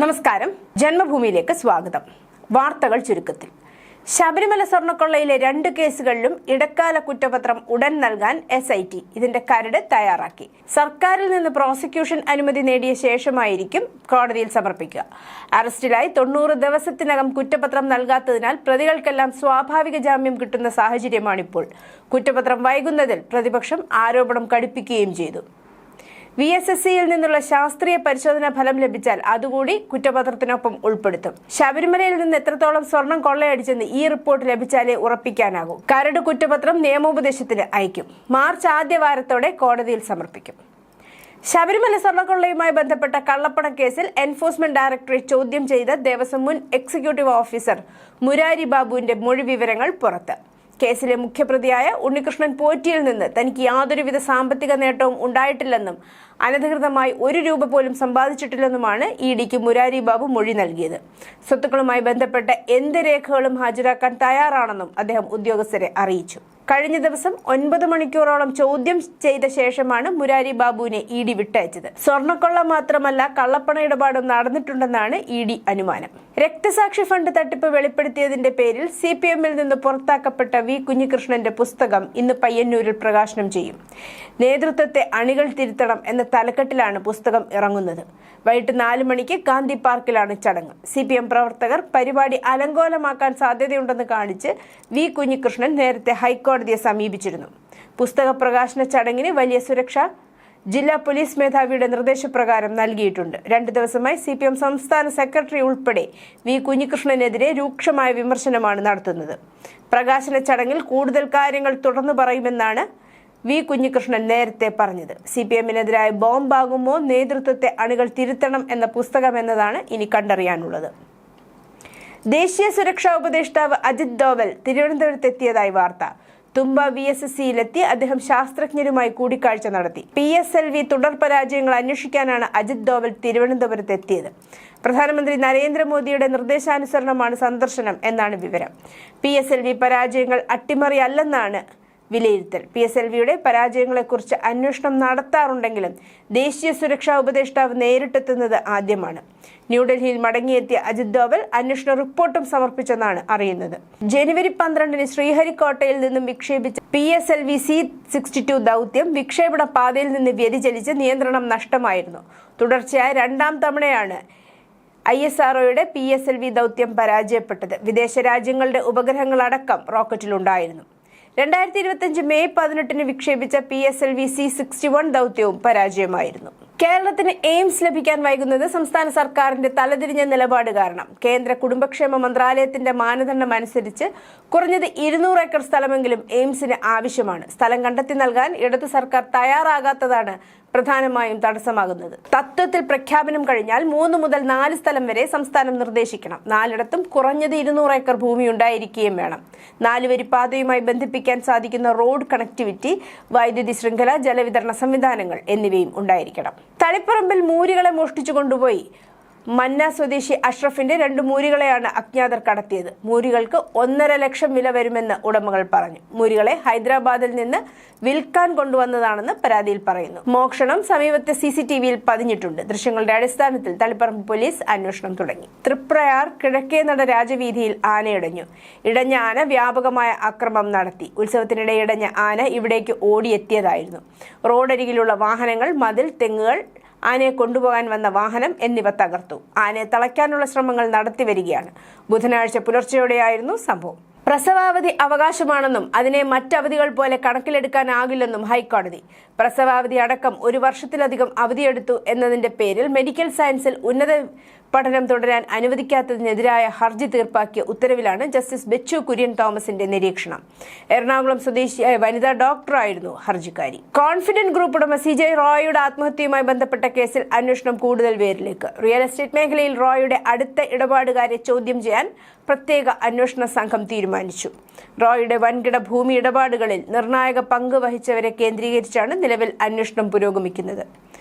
നമസ്കാരം, ജന്മഭൂമിയിലേക്ക് സ്വാഗതം. വാർത്തകൾ ചുരുക്കത്തിൽ. ശബരിമല സ്വർണ്ണക്കൊള്ളയിലെ 2 കേസുകളിലും ഇടക്കാല കുറ്റപത്രം ഉടൻ നൽകാൻ SIT ഇതിന്റെ കരട് തയ്യാറാക്കി. സർക്കാരിൽ നിന്ന് പ്രോസിക്യൂഷൻ അനുമതി നേടിയ ശേഷമായിരിക്കും കോടതിയിൽ സമർപ്പിക്കുക. അറസ്റ്റിലായി 90 ദിവസത്തിനകം കുറ്റപത്രം നൽകാത്തതിനാൽ പ്രതികൾക്കെല്ലാം സ്വാഭാവിക ജാമ്യം കിട്ടുന്ന സാഹചര്യമാണിപ്പോൾ. കുറ്റപത്രം വൈകുന്നതിൽ പ്രതിപക്ഷം ആരോപണം കടുപ്പിക്കുകയും ചെയ്തു. VSSCയിൽ നിന്നുള്ള ശാസ്ത്രീയ പരിശോധനാ ഫലം ലഭിച്ചാൽ അതുകൂടി കുറ്റപത്രത്തിനൊപ്പം ഉൾപ്പെടുത്തും. ശബരിമലയിൽ നിന്ന് എത്രത്തോളം സ്വർണം കൊള്ളയടിച്ചെന്ന് ഈ റിപ്പോർട്ട് ലഭിച്ചാലേ ഉറപ്പിക്കാനാകൂ. കരട് കുറ്റപത്രം നിയമോപദേശത്തിന് അയക്കും. മാർച്ച് ആദ്യ വാരത്തോടെ കോടതിയിൽ സമർപ്പിക്കും. ശബരിമല സ്വർണ്ണക്കൊള്ളയുമായി ബന്ധപ്പെട്ട കള്ളപ്പണ കേസിൽ എൻഫോഴ്സ്മെന്റ് ഡയറക്ടറേറ്റ് ചോദ്യം ചെയ്ത ദേവസ്വം മുൻ എക്സിക്യൂട്ടീവ് ഓഫീസർ മുരാരി ബാബുവിന്റെ മൊഴി വിവരങ്ങൾ പുറത്ത്. കേസിലെ മുഖ്യപ്രതിയായ ഉണ്ണികൃഷ്ണൻ പോറ്റിയിൽ നിന്ന് തനിക്ക് യാതൊരുവിധ സാമ്പത്തിക നേട്ടവും ഉണ്ടായിട്ടില്ലെന്നും അനധികൃതമായി 1 രൂപ പോലും സമ്പാദിച്ചിട്ടില്ലെന്നുമാണ് EDക്ക് മുരാരി ബാബു മൊഴി നൽകിയത്. സ്വത്തുക്കളുമായി ബന്ധപ്പെട്ട എന്ത് രേഖകളും ഹാജരാക്കാൻ തയ്യാറാണെന്നും അദ്ദേഹം ഉദ്യോഗസ്ഥരെ അറിയിച്ചു. കഴിഞ്ഞ ദിവസം 9 മണിക്കൂറോളം ചോദ്യം ചെയ്ത ശേഷമാണ് മുരാരി ബാബുവിനെ ED വിട്ടയച്ചത്. സ്വർണ്ണക്കൊള്ള മാത്രമല്ല, കള്ളപ്പണ ഇടപാടും നടന്നിട്ടുണ്ടെന്നാണ് ED അനുമാനം. രക്തസാക്ഷി ഫണ്ട് തട്ടിപ്പ് വെളിപ്പെടുത്തിയതിന്റെ പേരിൽ CPMൽ നിന്ന് പുറത്താക്കപ്പെട്ട V കുഞ്ഞികൃഷ്ണന്റെ പുസ്തകം ഇന്ന് പയ്യന്നൂരിൽ പ്രകാശനം ചെയ്യും. നേതൃത്വത്തെ അണികൾ തിരുത്തണം എന്ന തലക്കെട്ടിലാണ് പുസ്തകം ഇറങ്ങുന്നത്. വൈകിട്ട് 4 മണിക്ക് ഗാന്ധി പാർക്കിലാണ് ചടങ്ങ്. CPM പ്രവർത്തകർ പരിപാടി അലങ്കോലമാക്കാൻ സാധ്യതയുണ്ടെന്ന് കാണിച്ച് V കുഞ്ഞികൃഷ്ണൻ നേരത്തെ ഹൈക്കോടതിയെ സമീപിച്ചിരുന്നു. പുസ്തക പ്രകാശന ചടങ്ങിന് വലിയ സുരക്ഷ ജില്ലാ പോലീസ് മേധാവിയുടെ നിർദ്ദേശപ്രകാരം നൽകിയിട്ടുണ്ട്. 2 ദിവസമായി CPM സംസ്ഥാന സെക്രട്ടറി ഉൾപ്പെടെ V കുഞ്ഞികൃഷ്ണനെതിരെ രൂക്ഷമായ വിമർശനമാണ് നടത്തുന്നത്. പ്രകാശന ചടങ്ങിൽ കൂടുതൽ കാര്യങ്ങൾ തുടർന്നു പറയുമെന്നാണ് V കുഞ്ഞികൃഷ്ണൻ നേരത്തെ പറഞ്ഞത്. CPMനെതിരായ ബോംബാകുമോ നേതൃത്വത്തെ അണികൾ തിരുത്തണം എന്ന പുസ്തകം എന്നതാണ് ഇനി കണ്ടറിയാനുള്ളത്. ദേശീയ സുരക്ഷാ ഉപദേഷ്ടാവ് അജിത് ഡോവൽ തിരുവനന്തപുരത്തെത്തിയതായി വാർത്ത. തുമ്പ VSSCയിലെത്തി അദ്ദേഹം ശാസ്ത്രജ്ഞരുമായി കൂടിക്കാഴ്ച നടത്തി. PSLV തുടർ പരാജയങ്ങൾ അന്വേഷിക്കാനാണ് അജിത് ഡോവൽ തിരുവനന്തപുരത്തെത്തിയത്. പ്രധാനമന്ത്രി നരേന്ദ്രമോദിയുടെ നിർദ്ദേശാനുസരണമാണ് സന്ദർശനം എന്നാണ് വിവരം. PSLV പരാജയങ്ങൾ അട്ടിമറിയല്ലെന്നാണ് വിലയിരുത്തൽ. PSLVയുടെ പരാജയങ്ങളെക്കുറിച്ച് അന്വേഷണം നടത്താറുണ്ടെങ്കിലും ദേശീയ സുരക്ഷാ ഉപദേഷ്ടാവ് നേരിട്ടെത്തുന്നത് ആദ്യമാണ്. ന്യൂഡൽഹിയിൽ മടങ്ങിയെത്തിയ അജിത് ഡോവൽ അന്വേഷണ റിപ്പോർട്ടും സമർപ്പിച്ചെന്നാണ് അറിയുന്നത്. ജനുവരി 12 ശ്രീഹരിക്കോട്ടയിൽ നിന്നും വിക്ഷേപിച്ച PSLV C-62 ദൗത്യം വിക്ഷേപണ പാതയിൽ നിന്ന് വ്യതിചലിച്ച് നിയന്ത്രണം നഷ്ടമായിരുന്നു. തുടർച്ചയായ 2ാം തവണയാണ് ISROയുടെ PSLV ദൗത്യം പരാജയപ്പെട്ടത്. വിദേശ രാജ്യങ്ങളുടെ ഉപഗ്രഹങ്ങളടക്കം റോക്കറ്റിലുണ്ടായിരുന്നു. 2025 മെയ് 18 വിക്ഷേപിച്ച PSLV C-61 ദൗത്യവും പരാജയമായിരുന്നു. കേരളത്തിന് എയിംസ് ലഭിക്കാൻ വൈകുന്നത് സംസ്ഥാന സർക്കാരിന്റെ തലതിരിഞ്ഞ നിലപാട് കാരണം. കേന്ദ്ര കുടുംബക്ഷേമ മന്ത്രാലയത്തിന്റെ മാനദണ്ഡം അനുസരിച്ച് കുറഞ്ഞത് 200 ഏക്കർ സ്ഥലമെങ്കിലും എയിംസിന് ആവശ്യമാണ്. സ്ഥലം കണ്ടെത്തി നൽകാൻ ഇടതു സർക്കാർ തയ്യാറാകാത്തതാണ് പ്രധാനമായും തടസ്സമാകുന്നത്. തത്വത്തിൽ പ്രഖ്യാപനം കഴിഞ്ഞാൽ 3 മുതൽ 4 സ്ഥലം വരെ സംസ്ഥാനം നിർദ്ദേശിക്കണം. 4ഇടത്തും കുറഞ്ഞത് 200 ഏക്കർ ഭൂമി ഉണ്ടായിരിക്കുകയും വേണം. 4 വരി പാതയുമായി ബന്ധിപ്പിക്കാൻ സാധിക്കുന്ന റോഡ് കണക്ടിവിറ്റി, വൈദ്യുതി ശൃംഖല, ജലവിതരണ സംവിധാനങ്ങൾ എന്നിവയും ഉണ്ടായിരിക്കണം. തളിപ്പറമ്പിൽ മൂരികളെ മോഷ്ടിച്ചു കൊണ്ടുപോയി മന്ന സ്വദേശി അഷ്റഫിന്റെ 2 മൂരികളെയാണ് അജ്ഞാതർ കടത്തിയത്. മൂരികൾക്ക് 1.5 ലക്ഷം വില വരുമെന്ന് ഉടമകൾ പറഞ്ഞു. മൂരികളെ ഹൈദരാബാദിൽ നിന്ന് വിൽക്കാൻ കൊണ്ടുവന്നതാണെന്ന് പരാതിയിൽ പറയുന്നു. മോഷണം സമീപത്തെ CCTVയിൽ പതിഞ്ഞിട്ടുണ്ട്. ദൃശ്യങ്ങളുടെ അടിസ്ഥാനത്തിൽ തളിപ്പറമ്പ് പോലീസ് അന്വേഷണം തുടങ്ങി. തൃപ്രയാർ കിഴക്കേനട രാജവീതിയിൽ ആനയിടഞ്ഞു. ഇടഞ്ഞ ആന വ്യാപകമായ അക്രമം നടത്തി. ഉത്സവത്തിനിടെ ഇടഞ്ഞ ആന ഇവിടേക്ക് ഓടിയെത്തിയതായിരുന്നു. റോഡരികിലുള്ള വാഹനങ്ങൾ, മതിൽ, തെങ്ങുകൾ, ആനയെ കൊണ്ടുപോകാൻ വന്ന വാഹനം എന്നിവ തകർത്തു. ആനയെ തളയ്ക്കാനുള്ള ശ്രമങ്ങൾ നടത്തിവരികയാണ്. ബുധനാഴ്ച പുലർച്ചെയോടെയായിരുന്നു സംഭവം. പ്രസവാവധി അവകാശമാണെന്നും അതിനെ മറ്റവധികൾ പോലെ കണക്കിലെടുക്കാനാകില്ലെന്നും ഹൈക്കോടതി. പ്രസവാവധി അടക്കം 1 വർഷത്തിലധികം അവധിയെടുത്തു എന്നതിന്റെ പേരിൽ മെഡിക്കൽ സയൻസിൽ ഉന്നത പഠനം തുടരാൻ അനുവദിക്കാത്തതിനെതിരായ ഹർജി തീർപ്പാക്കിയ ഉത്തരവിലാണ് ജസ്റ്റിസ് ബെച്ചു കുര്യൻ തോമസിന്റെ നിരീക്ഷണം. എറണാകുളം സ്വദേശിയായ വനിതാ ഡോക്ടറായിരുന്നു ഹർജിക്കാരി. കോൺഫിഡന്റ് ഗ്രൂപ്പ് ഉടമ CJ റോയിയുടെ ആത്മഹത്യയുമായി ബന്ധപ്പെട്ട കേസിൽ അന്വേഷണം കൂടുതൽ പേരിലേക്ക്. റിയൽ എസ്റ്റേറ്റ് മേഖലയിൽ റോയിയുടെ അടുത്ത ഇടപാടുകാരെ ചോദ്യം ചെയ്യാൻ പ്രത്യേക അന്വേഷണ സംഘം തീരുമാനിച്ചു. റോയിയുടെ വൻകിട ഭൂമി ഇടപാടുകളിൽ നിർണായക പങ്ക് വഹിച്ചവരെ കേന്ദ്രീകരിച്ചാണ് നിലവിൽ അന്വേഷണം പുരോഗമിക്കുന്നത്.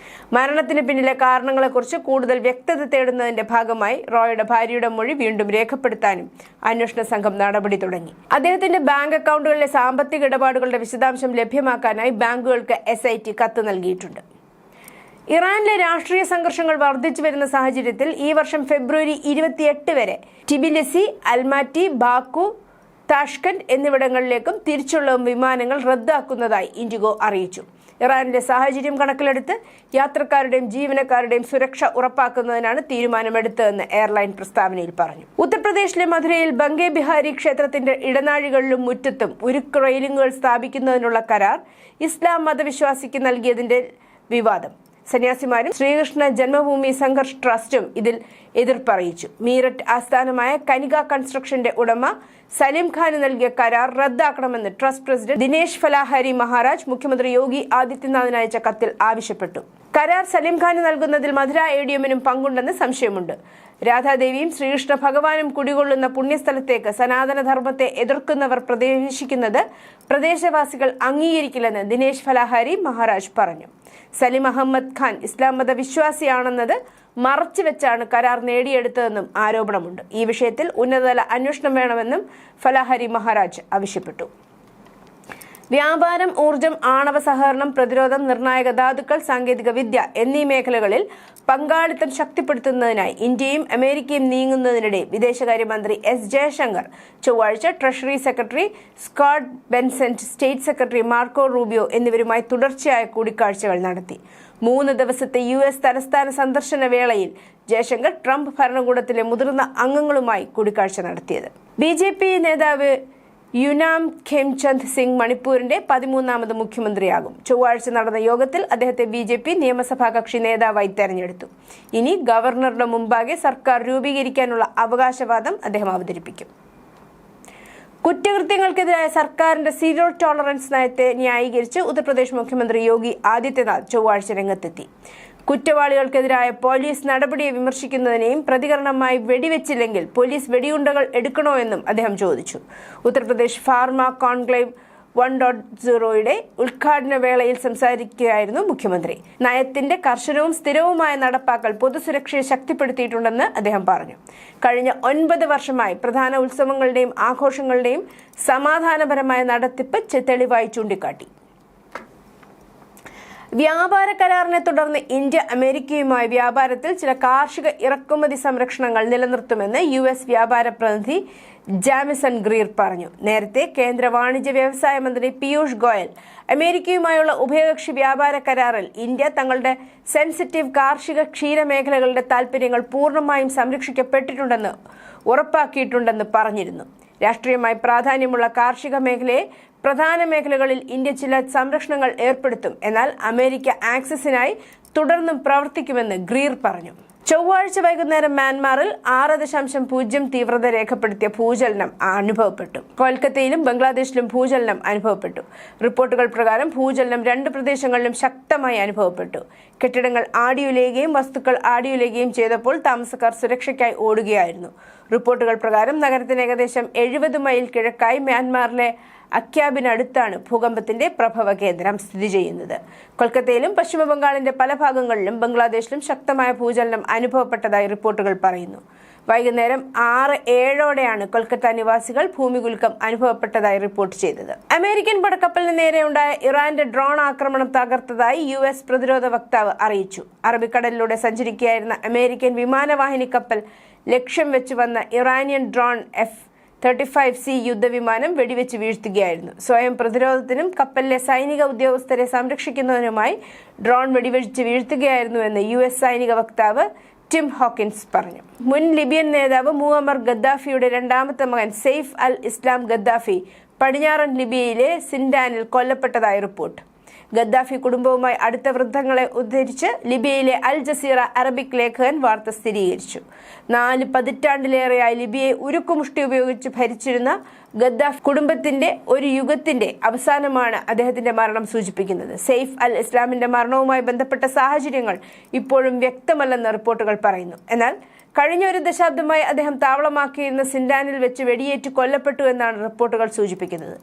മരണത്തിന് പിന്നിലെ കാരണങ്ങളെക്കുറിച്ച് കൂടുതൽ വ്യക്തത തേടുന്നതിന്റെ ഭാഗമായി റോയിയുടെ ഭാര്യയുടെ മൊഴി വീണ്ടും രേഖപ്പെടുത്താനും അന്വേഷണ സംഘം നടപടി തുടങ്ങി. അദ്ദേഹത്തിന്റെ ബാങ്ക് അക്കൗണ്ടുകളിലെ സാമ്പത്തിക ഇടപാടുകളുടെ വിശദാംശം ലഭ്യമാക്കാനായി ബാങ്കുകൾക്ക് SIT കത്ത് നൽകിയിട്ടുണ്ട്. ഇറാനിലെ രാഷ്ട്രീയ സംഘർഷങ്ങൾ വർദ്ധിച്ചു വരുന്ന സാഹചര്യത്തിൽ ഈ വർഷം ഫെബ്രുവരി 28 വരെ ടിബിലിസി, അൽമാറ്റി, ബാക്കു, താഷ്കന്റ് എന്നിവിടങ്ങളിലേക്കും തിരിച്ചുള്ള വിമാനങ്ങൾ റദ്ദാക്കുന്നതായി ഇൻഡിഗോ അറിയിച്ചു. ഇറാനിലെ സാഹചര്യം കണക്കിലെടുത്ത് യാത്രക്കാരുടെയും ജീവനക്കാരുടെയും സുരക്ഷ ഉറപ്പാക്കുന്നതിനാണ് തീരുമാനമെടുത്തതെന്ന് എയർലൈൻ പ്രസ്താവനയിൽ പറഞ്ഞു. ഉത്തർപ്രദേശിലെ മധുരയിൽ ബംഗെ ബിഹാരി ക്ഷേത്രത്തിന്റെ ഇടനാഴികളിലും മുറ്റത്തും ഉരുക്ക് റെയിലിംഗുകൾ സ്ഥാപിക്കുന്നതിനുള്ള കരാർ ഇസ്ലാം മതവിശ്വാസിക്ക് നൽകിയതിന്റെ വിവാദം. സന്യാസിമാരും ശ്രീകൃഷ്ണ ജന്മഭൂമി സംഘർഷ് ട്രസ്റ്റും ഇതിൽ എതിർപ്പറിയിച്ചു. മീററ്റ് ആസ്ഥാനമായ കനിക കൺസ്ട്രക്ഷന്റെ ഉടമ സലീം ഖാന് നൽകിയ കരാർ റദ്ദാക്കണമെന്ന് ട്രസ്റ്റ് പ്രസിഡന്റ് ദിനേശ് ഫലാഹരി മഹാരാജ് മുഖ്യമന്ത്രി യോഗി ആദിത്യനാഥിന് അയച്ച കത്തിൽ ആവശ്യപ്പെട്ടു. കരാർ സലീം ഖാന് നൽകുന്നതിൽ മധുര എഡിഎമ്മിനും പങ്കുണ്ടെന്ന് സംശയമുണ്ട്. രാധാദേവിയും ശ്രീകൃഷ്ണ ഭഗവാനും കുടികൊള്ളുന്ന പുണ്യസ്ഥലത്തേക്ക് സനാതനധർമ്മത്തെ എതിർക്കുന്നവർ പ്രവേശിക്കുന്നത് പ്രദേശവാസികൾ അംഗീകരിക്കില്ലെന്ന് ദിനേശ് ഫലാഹരി മഹാരാജ് പറഞ്ഞു. സലീം അഹമ്മദ് ഖാൻ ഇസ്ലാം മത വിശ്വാസിയാണെന്നത് മറച്ചുവെച്ചാണ് കരാർ നേടിയെടുത്തതെന്നും ആരോപണമുണ്ട്. ഈ വിഷയത്തിൽ ഉന്നതതല അന്വേഷണം വേണമെന്നും ഫലാഹരി മഹാരാജ് ആവശ്യപ്പെട്ടു. വ്യാപാരം, ഊർജം, ആണവ സഹകരണം, പ്രതിരോധം, നിർണായക ധാതുക്കൾ, സാങ്കേതിക വിദ്യ എന്നീ മേഖലകളിൽ പങ്കാളിത്തം ശക്തിപ്പെടുത്തുന്നതിനായി ഇന്ത്യയും അമേരിക്കയും നീങ്ങുന്നതിനിടെ വിദേശകാര്യമന്ത്രി എസ് ജയശങ്കർ ചൊവ്വാഴ്ച treasury secretary Scott Bessent, state secretary Marco Rubio എന്നിവരുമായി തുടർച്ചയായ കൂടിക്കാഴ്ചകൾ നടത്തി. 3 ദിവസത്തെ US തലസ്ഥാന സന്ദർശന വേളയിൽ ജയശങ്കർ ട്രംപ് ഭരണകൂടത്തിലെ മുതിർന്ന അംഗങ്ങളുമായി കൂടിക്കാഴ്ച നടത്തിയത്. BJP നേതാവ് യുനാം ഖേംചന്ദ് സിംഗ് മണിപ്പൂരിന്റെ 13ാമത് മുഖ്യമന്ത്രിയാകും. ചൊവ്വാഴ്ച നടന്ന യോഗത്തിൽ അദ്ദേഹത്തെ BJP നിയമസഭാ കക്ഷി നേതാവായി തെരഞ്ഞെടുത്തു. ഇനി ഗവർണറുടെ മുമ്പാകെ സർക്കാർ രൂപീകരിക്കാനുള്ള അവകാശവാദം അദ്ദേഹം അവതരിപ്പിക്കും. കുറ്റകൃത്യങ്ങൾക്കെതിരായ സർക്കാരിന്റെ സീറോ ടോളറൻസ് നയത്തെ ന്യായീകരിച്ച് ഉത്തർപ്രദേശ് മുഖ്യമന്ത്രി യോഗി ആദിത്യനാഥ് ചൊവ്വാഴ്ച രംഗത്തെത്തി. കുറ്റവാളികൾക്കെതിരായ പോലീസ് നടപടിയെ വിമർശിക്കുന്നതിനെയും പ്രതികരണമായി വെടിവെച്ചില്ലെങ്കിൽ പോലീസ് വെടിയുണ്ടകൾ എടുക്കണോ എന്നും അദ്ദേഹം ചോദിച്ചു. ഉത്തർപ്രദേശ് ഫാർമ കോൺക്ലേവ് 1.0യുടെ ഉദ്ഘാടന വേളയിൽ സംസാരിക്കുകയായിരുന്നു മുഖ്യമന്ത്രി. നയത്തിന്റെ കർശനവും സ്ഥിരവുമായ നടപ്പാക്കൽ പൊതുസുരക്ഷയെ ശക്തിപ്പെടുത്തിയിട്ടുണ്ടെന്ന് അദ്ദേഹം പറഞ്ഞു. കഴിഞ്ഞ 9 വർഷമായി പ്രധാന ഉത്സവങ്ങളുടെയും ആഘോഷങ്ങളുടെയും സമാധാനപരമായ നടത്തിപ്പ് തെളിവായി ചൂണ്ടിക്കാട്ടി. വ്യാപാര കരാറിനെ തുടർന്ന് ഇന്ത്യ അമേരിക്കയുമായി വ്യാപാരത്തിൽ ചില കാർഷിക ഇറക്കുമതി സംരക്ഷണങ്ങൾ നിലനിർത്തുമെന്ന് US വ്യാപാര പ്രതിനിധി ജാമിസൺ ഗ്രീർ പറഞ്ഞു. നേരത്തെ കേന്ദ്ര വാണിജ്യ വ്യവസായ മന്ത്രി പീയൂഷ് ഗോയൽ അമേരിക്കയുമായുള്ള ഉഭയകക്ഷി വ്യാപാര കരാറിൽ ഇന്ത്യ തങ്ങളുടെ സെൻസിറ്റീവ് കാർഷിക ക്ഷീര മേഖലകളുടെ താൽപര്യങ്ങൾ പൂർണ്ണമായും സംരക്ഷിക്കപ്പെട്ടിട്ടുണ്ടെന്ന് ഉറപ്പാക്കിയിട്ടുണ്ടെന്ന് പറഞ്ഞിരുന്നു. രാഷ്ട്രീയമായി പ്രാധാന്യമുള്ള കാർഷിക മേഖലയെ പ്രധാന മേഖലകളിൽ ഇന്ത്യ ചില സംരക്ഷണങ്ങൾ ഏർപ്പെടുത്തും, എന്നാൽ അമേരിക്ക ആക്സസിനായി തുടർന്നും പ്രവർത്തിക്കുമെന്ന് ഗ്രീർ പറഞ്ഞു. ചൊവ്വാഴ്ച വൈകുന്നേരം മ്യാൻമാറിൽ 6.0 തീവ്രത രേഖപ്പെടുത്തിയ ഭൂചലനം അനുഭവപ്പെട്ടു. കൊൽക്കത്തയിലും ബംഗ്ലാദേശിലും ഭൂചലനം അനുഭവപ്പെട്ടു. റിപ്പോർട്ടുകൾ പ്രകാരം ഭൂചലനം 2 പ്രദേശങ്ങളിലും ശക്തമായി അനുഭവപ്പെട്ടു. കെട്ടിടങ്ങൾ ആടിയുലയുകയും വസ്തുക്കൾ ആടിയുലയുകയും ചെയ്തപ്പോൾ താമസക്കാർ സുരക്ഷയ്ക്കായി ഓടുകയായിരുന്നു. റിപ്പോർട്ടുകൾ പ്രകാരം നഗരത്തിന് ഏകദേശം 70 മൈൽ കിഴക്കായി മ്യാൻമാറിലെ അക്യാബിനടുത്താണ് ഭൂകമ്പത്തിന്റെ പ്രഭവ കേന്ദ്രം സ്ഥിതി ചെയ്യുന്നത്. കൊൽക്കത്തയിലും പശ്ചിമ ബംഗാളിന്റെ പല ഭാഗങ്ങളിലും ബംഗ്ലാദേശിലും ശക്തമായ ഭൂചലനം അനുഭവപ്പെട്ടതായി റിപ്പോർട്ടുകൾ പറയുന്നു. വൈകുന്നേരം 6-7ഓടെയാണ് കൊൽക്കത്ത നിവാസികൾ ഭൂമികുലുക്കം അനുഭവപ്പെട്ടതായി റിപ്പോർട്ട് ചെയ്തത്. അമേരിക്കൻ പടക്കപ്പലിന് നേരെയുണ്ടായ ഇറാന്റെ ഡ്രോൺ ആക്രമണം തകർത്തതായി US പ്രതിരോധ വക്താവ് അറിയിച്ചു. അറബിക്കടലിലൂടെ സഞ്ചരിക്കുകയായിരുന്ന അമേരിക്കൻ വിമാനവാഹിനി കപ്പൽ ലക്ഷ്യം വെച്ച് വന്ന ഇറാനിയൻ ഡ്രോൺ F-35C യുദ്ധവിമാനം വെടിവെച്ച് വീഴ്ത്തുകയായിരുന്നു. സ്വയം പ്രതിരോധത്തിനും കപ്പലിലെ സൈനിക ഉദ്യോഗസ്ഥരെ സംരക്ഷിക്കുന്നതിനുമായി ഡ്രോൺ വെടിവെച്ച് വീഴ്ത്തുകയായിരുന്നുവെന്ന് US സൈനിക വക്താവ് ടിം ഹോക്കിൻസ് പറഞ്ഞു. മുൻ ലിബിയൻ നേതാവ് മുഅമ്മർ ഗദ്ദാഫിയുടെ 2ാമത്തെ മകൻ സെയ്ഫ് അൽ ഇസ്ലാം ഗദ്ദാഫി പടിഞ്ഞാറൻ ലിബിയയിലെ സിൻഡാനിൽ കൊല്ലപ്പെട്ടതായി റിപ്പോർട്ട്. ഗദ്ദാഫി കുടുംബവുമായി അടുത്ത വൃത്തങ്ങളെ ഉദ്ധരിച്ച് ലിബിയയിലെ അൽ ജസീറ അറബിക് ലേഖകൻ വാർത്ത സ്ഥിരീകരിച്ചു. 4 പതിറ്റാണ്ടിലേറെയായി ലിബിയയെ ഉരുക്കുമുഷ്ടി ഉപയോഗിച്ച് ഭരിച്ചിരുന്ന ഗദ്ദാഫി കുടുംബത്തിന്റെ ഒരു യുഗത്തിന്റെ അവസാനമാണ് അദ്ദേഹത്തിന്റെ മരണം സൂചിപ്പിക്കുന്നത്. സെയ്ഫ് അൽ ഇസ്ലാമിന്റെ മരണവുമായി ബന്ധപ്പെട്ട സാഹചര്യങ്ങൾ ഇപ്പോഴും വ്യക്തമല്ലെന്ന് റിപ്പോർട്ടുകൾ പറയുന്നു. എന്നാൽ കഴിഞ്ഞ 1 ദശാബ്ദമായി അദ്ദേഹം താവളമാക്കിയിരുന്ന സിൻഡാനിൽ വെച്ച് വെടിയേറ്റ് കൊല്ലപ്പെട്ടു എന്നാണ് റിപ്പോർട്ടുകൾ സൂചിപ്പിക്കുന്നത്.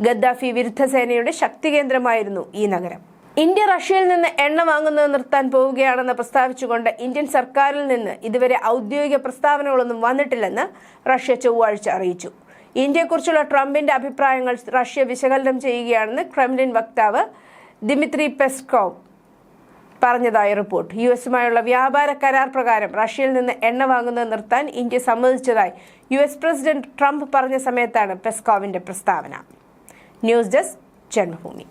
ഗദ്ദാഫി വിരുദ്ധ സേനയുടെ ശക്തി കേന്ദ്രമായിരുന്നു ഈ നഗരം. ഇന്ത്യ റഷ്യയിൽ നിന്ന് എണ്ണ വാങ്ങുന്നത് നിർത്താൻ പോവുകയാണെന്ന് പ്രസ്താവിച്ചുകൊണ്ട് ഇന്ത്യൻ സർക്കാരിൽ നിന്ന് ഇതുവരെ ഔദ്യോഗിക പ്രസ്താവനകളൊന്നും വന്നിട്ടില്ലെന്ന് റഷ്യ ചൊവ്വാഴ്ച അറിയിച്ചു. ഇന്ത്യയെക്കുറിച്ചുള്ള ട്രംപിന്റെ അഭിപ്രായങ്ങൾ റഷ്യ വിശകലനം ചെയ്യുകയാണെന്ന് ക്രെംലിൻ വക്താവ് ദിമിത്രി പെസ്കോവ് പറഞ്ഞതായി റിപ്പോർട്ട്. US-ഉമായുള്ള വ്യാപാര കരാർ പ്രകാരം റഷ്യയിൽ നിന്ന് എണ്ണ വാങ്ങുന്നത് നിർത്താൻ ഇന്ത്യ സമ്മതിച്ചതായി US പ്രസിഡന്റ് ട്രംപ് പറഞ്ഞ സമയത്താണ് പെസ്കോവിന്റെ പ്രസ്താവന. News desk Janmabhumi.